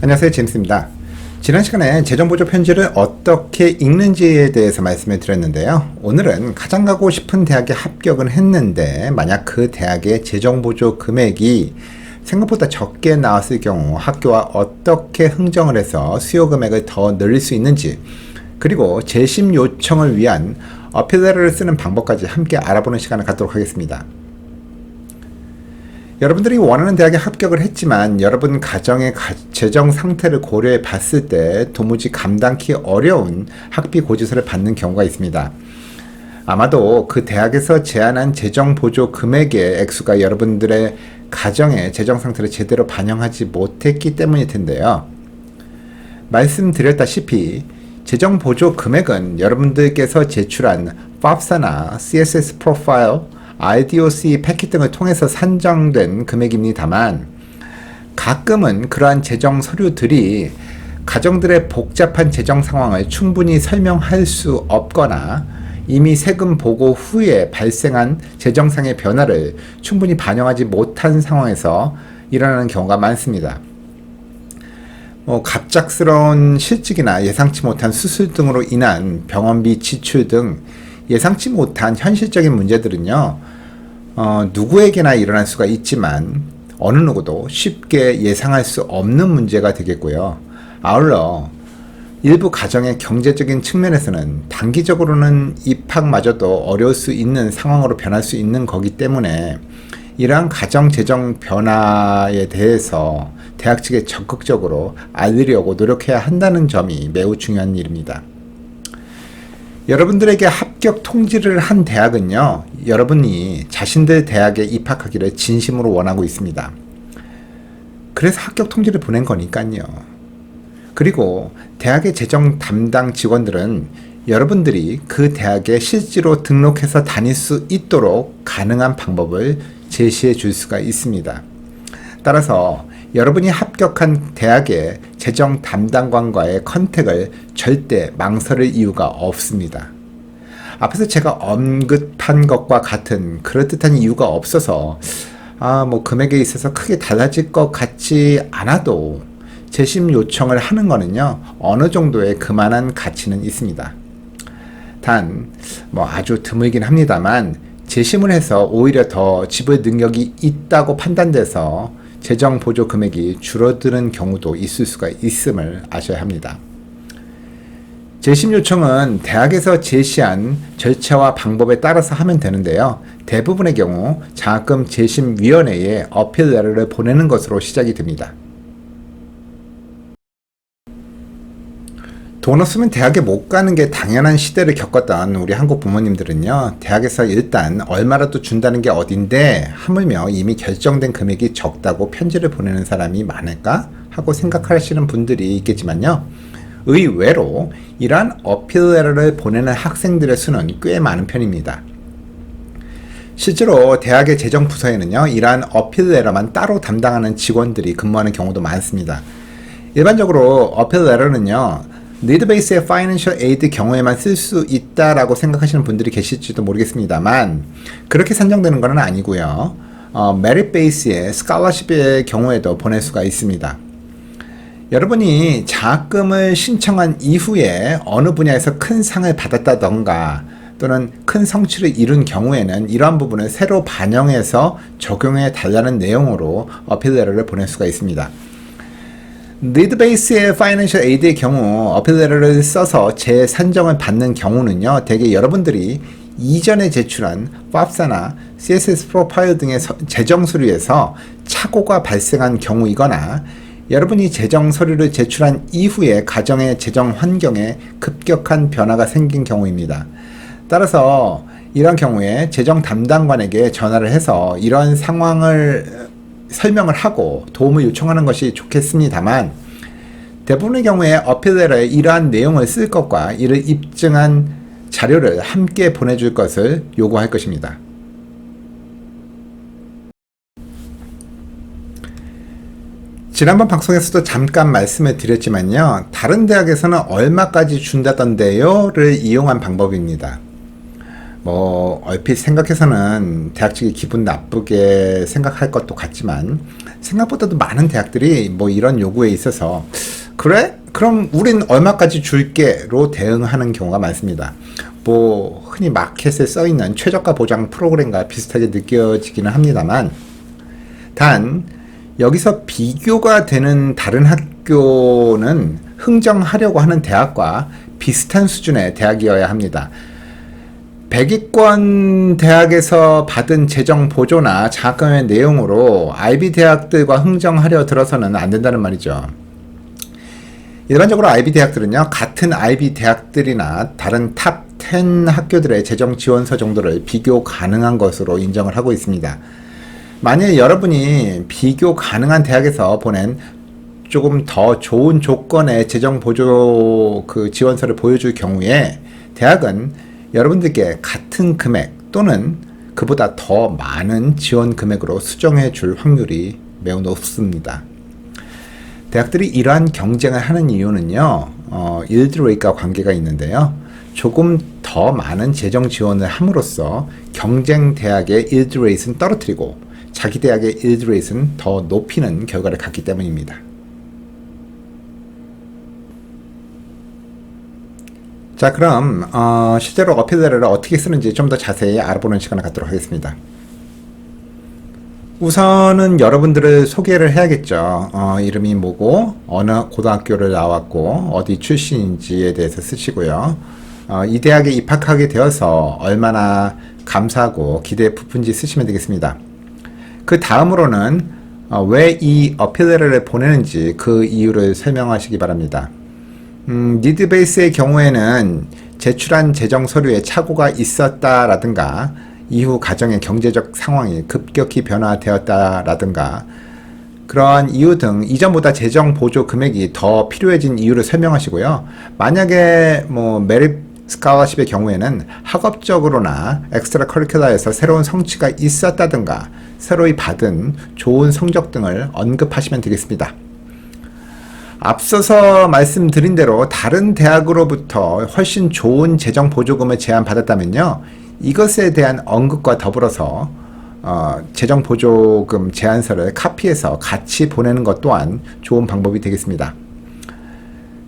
안녕하세요, 제임스입니다. 지난 시간에 재정보조 편지를 어떻게 읽는지에 대해서 말씀을 드렸는데요. 오늘은 가장 가고 싶은 대학에 합격은 했는데 만약 그 대학의 재정보조 금액이 생각보다 적게 나왔을 경우 학교와 어떻게 흥정을 해서 수요 금액을 더 늘릴 수 있는지, 그리고 재심 요청을 위한 어필 레터를 쓰는 방법까지 함께 알아보는 시간을 갖도록 하겠습니다. 여러분들이 원하는 대학에 합격을 했지만 여러분 가정의 재정 상태를 고려해 봤을 때 도무지 감당하기 어려운 학비 고지서를 받는 경우가 있습니다. 아마도 그 대학에서 제안한 재정 보조 금액의 액수가 여러분들의 가정의 재정 상태를 제대로 반영하지 못했기 때문일 텐데요. 말씀드렸다시피 재정 보조 금액은 여러분들께서 제출한 FAFSA나 CSS 프로파일, RDOC 패킷 등을 통해서 산정된 금액입니다만, 가끔은 그러한 재정 서류들이 가정들의 복잡한 재정 상황을 충분히 설명할 수 없거나 이미 세금 보고 후에 발생한 재정상의 변화를 충분히 반영하지 못한 상황에서 일어나는 경우가 많습니다. 갑작스러운 실직이나 예상치 못한 수술 등으로 인한 병원비 지출 등 예상치 못한 현실적인 문제들은요, 누구에게나 일어날 수가 있지만 어느 누구도 쉽게 예상할 수 없는 문제가 되겠고요. 아울러 일부 가정의 경제적인 측면에서는 단기적으로는 입학마저도 어려울 수 있는 상황으로 변할 수 있는 거기 때문에 이러한 가정 재정 변화에 대해서 대학 측에 적극적으로 알리려고 노력해야 한다는 점이 매우 중요한 일입니다. 여러분들에게 합격 통지를 한 대학은요, 여러분이 자신들 대학에 입학하기를 진심으로 원하고 있습니다. 그래서 합격 통지를 보낸 거니까요. 그리고 대학의 재정 담당 직원들은 여러분들이 그 대학에 실제로 등록해서 다닐 수 있도록 가능한 방법을 제시해 줄 수가 있습니다. 따라서 여러분이 합격한 대학의 재정 담당관과의 컨택을 절대 망설일 이유가 없습니다. 앞에서 제가 언급한 것과 같은 그럴듯한 이유가 없어서 금액에 있어서 크게 달라질 것 같지 않아도 재심 요청을 하는 거는요, 어느 정도의 그만한 가치는 있습니다. 단 아주 드물긴 합니다만 재심을 해서 오히려 더 지불 능력이 있다고 판단돼서 재정 보조 금액이 줄어드는 경우도 있을 수가 있음을 아셔야 합니다. 재심 요청은 대학에서 제시한 절차와 방법에 따라서 하면 되는데요. 대부분의 경우 장학금 재심위원회에 어필 레터를 보내는 것으로 시작이 됩니다. 돈 없으면 대학에 못 가는 게 당연한 시대를 겪었던 우리 한국 부모님들은요, 대학에서 일단 얼마라도 준다는 게 어딘데 하물며 이미 결정된 금액이 적다고 편지를 보내는 사람이 많을까 하고 생각하시는 분들이 있겠지만요, 의외로 이러한 어필 레터를 보내는 학생들의 수는 꽤 많은 편입니다. 실제로 대학의 재정부서에는요, 이러한 어필 레터만 따로 담당하는 직원들이 근무하는 경우도 많습니다. 일반적으로 어필 레터는요, need base의 financial aid 경우에만 쓸 수 있다라고 생각하시는 분들이 계실지도 모르겠습니다만, 그렇게 산정되는 것은 아니고요. merit base의 scholarship의 경우에도 보낼 수가 있습니다. 여러분이 장학금을 신청한 이후에 어느 분야에서 큰 상을 받았다던가 또는 큰 성취를 이룬 경우에는 이러한 부분을 새로 반영해서 적용해 달라는 내용으로 어필 레터를 보낼 수가 있습니다. need base의 financial aid의 경우 어필 레터를 써서 재산정을 받는 경우는요, 대개 여러분들이 이전에 제출한 FAFSA나 CSS 프로파일 등의 재정 서류에서 착오가 발생한 경우이거나 여러분이 재정 서류를 제출한 이후에 가정의 재정 환경에 급격한 변화가 생긴 경우입니다. 따라서 이런 경우에 재정 담당관에게 전화를 해서 이런 상황을 설명을 하고 도움을 요청하는 것이 좋겠습니다만, 대부분의 경우에 어필 레터에 이러한 내용을 쓸 것과 이를 입증한 자료를 함께 보내줄 것을 요구할 것입니다. 지난번 방송에서도 잠깐 말씀을 드렸지만요, 다른 대학에서는 얼마까지 준다던데요를 이용한 방법입니다. 얼핏 생각해서는 대학 측이 기분 나쁘게 생각할 것도 같지만 생각보다도 많은 대학들이 뭐 이런 요구에 있어서 그래? 그럼 우린 얼마까지 줄게로 대응하는 경우가 많습니다. 뭐 흔히 마켓에 써있는 최저가 보장 프로그램과 비슷하게 느껴지기는 합니다만 단 여기서 비교가 되는 다른 학교는 흥정하려고 하는 대학과 비슷한 수준의 대학이어야 합니다. 100위권 대학에서 받은 재정 보조나 장학금의 내용으로 아이비 대학들과 흥정하려 들어서는 안 된다는 말이죠. 일반적으로 아이비 대학들은요, 같은 아이비 대학들이나 다른 탑 10 학교들의 재정 지원서 정도를 비교 가능한 것으로 인정을 하고 있습니다. 만약에 여러분이 비교 가능한 대학에서 보낸 조금 더 좋은 조건의 재정 보조 지원서를 보여줄 경우에 대학은 여러분들께 같은 금액 또는 그보다 더 많은 지원 금액으로 수정해 줄 확률이 매우 높습니다. 대학들이 이러한 경쟁을 하는 이유는요, yield rate과 관계가 있는데요. 조금 더 많은 재정 지원을 함으로써 경쟁 대학의 yield rate는 떨어뜨리고 자기 대학의 yield rate는 더 높이는 결과를 갖기 때문입니다. 자, 그럼 실제로 어필 레터를 어떻게 쓰는지 좀 더 자세히 알아보는 시간을 갖도록 하겠습니다. 우선은 여러분들을 소개를 해야겠죠. 이름이 뭐고 어느 고등학교를 나왔고 어디 출신인지에 대해서 쓰시고요. 이 대학에 입학하게 되어서 얼마나 감사하고 기대에 부푼지 쓰시면 되겠습니다. 그 다음으로는 왜 이 어필 레터를 보내는지 그 이유를 설명하시기 바랍니다. 니드 베이스의 경우에는 제출한 재정 서류에 착오가 있었다라든가 이후 가정의 경제적 상황이 급격히 변화되었다라든가 그러한 이유 등 이전보다 재정 보조 금액이 더 필요해진 이유를 설명하시고요. 만약에 뭐 메릿 스칼러십의 경우에는 학업적으로나 엑스트라 커리큘러에서 새로운 성취가 있었다든가 새로이 받은 좋은 성적 등을 언급하시면 되겠습니다. 앞서서 말씀드린 대로 다른 대학으로부터 훨씬 좋은 재정 보조금을 제안받았다면요. 이것에 대한 언급과 더불어서 재정 보조금 제안서를 카피해서 같이 보내는 것 또한 좋은 방법이 되겠습니다.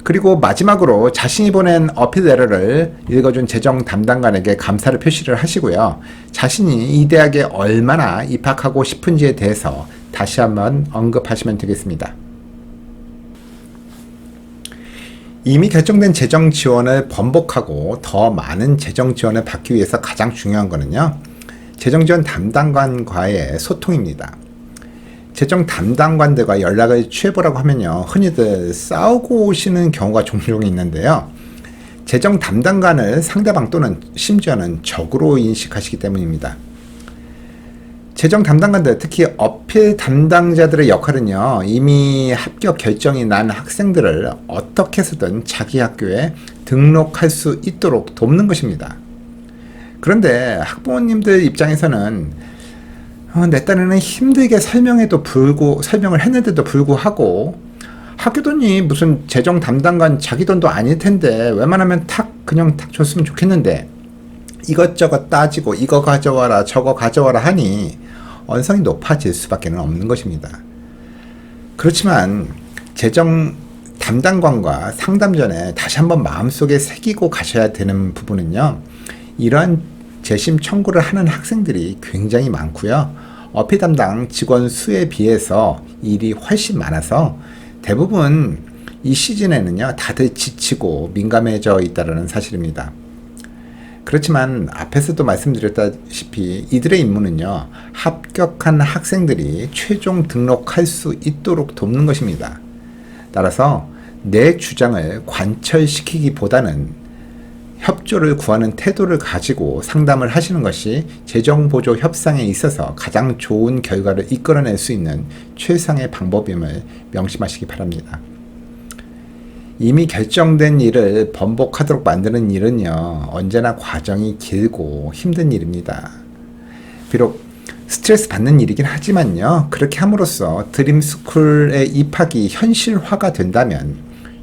그리고 마지막으로 자신이 보낸 어필 레터를 읽어준 재정 담당관에게 감사를 표시를 하시고요. 자신이 이 대학에 얼마나 입학하고 싶은지에 대해서 다시 한번 언급하시면 되겠습니다. 이미 결정된 재정 지원을 번복하고 더 많은 재정 지원을 받기 위해서 가장 중요한 거는요. 재정 지원 담당관과의 소통입니다. 재정 담당관들과 연락을 취해보라고 하면요. 흔히들 싸우고 오시는 경우가 종종 있는데요. 재정 담당관을 상대방 또는 심지어는 적으로 인식하시기 때문입니다. 재정 담당관들, 특히 어필 담당자들의 역할은요, 이미 합격 결정이 난 학생들을 어떻게 해서든 자기 학교에 등록할 수 있도록 돕는 것입니다. 그런데 학부모님들 입장에서는 내 딸에는 힘들게 설명을 했는데도 불구하고 학교 돈이 무슨 재정 담당관 자기 돈도 아닐 텐데 웬만하면 그냥 탁 줬으면 좋겠는데 이것저것 따지고 이거 가져와라 저거 가져와라 하니 언성이 높아질 수밖에 없는 것입니다. 그렇지만 재정 담당관과 상담 전에 다시 한번 마음속에 새기고 가셔야 되는 부분은요. 이러한 재심 청구를 하는 학생들이 굉장히 많고요. 어필 담당 직원 수에 비해서 일이 훨씬 많아서 대부분 이 시즌에는요. 다들 지치고 민감해져 있다는 사실입니다. 그렇지만 앞에서도 말씀드렸다시피 이들의 임무는요. 합격한 학생들이 최종 등록할 수 있도록 돕는 것입니다. 따라서 내 주장을 관철시키기보다는 협조를 구하는 태도를 가지고 상담을 하시는 것이 재정보조 협상에 있어서 가장 좋은 결과를 이끌어낼 수 있는 최상의 방법임을 명심하시기 바랍니다. 이미 결정된 일을 번복하도록 만드는 일은요, 언제나 과정이 길고 힘든 일입니다. 비록 스트레스 받는 일이긴 하지만요, 그렇게 함으로써 드림스쿨의 입학이 현실화가 된다면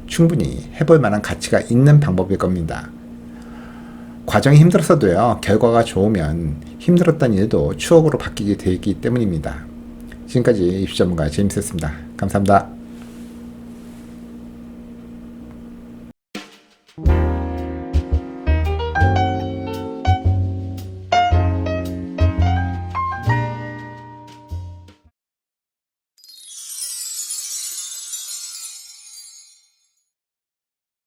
충분히 해볼 만한 가치가 있는 방법일 겁니다. 과정이 힘들었어도요, 결과가 좋으면 힘들었던 일도 추억으로 바뀌게 되기 때문입니다. 지금까지 입시 전문가 제임스였습니다. 감사합니다.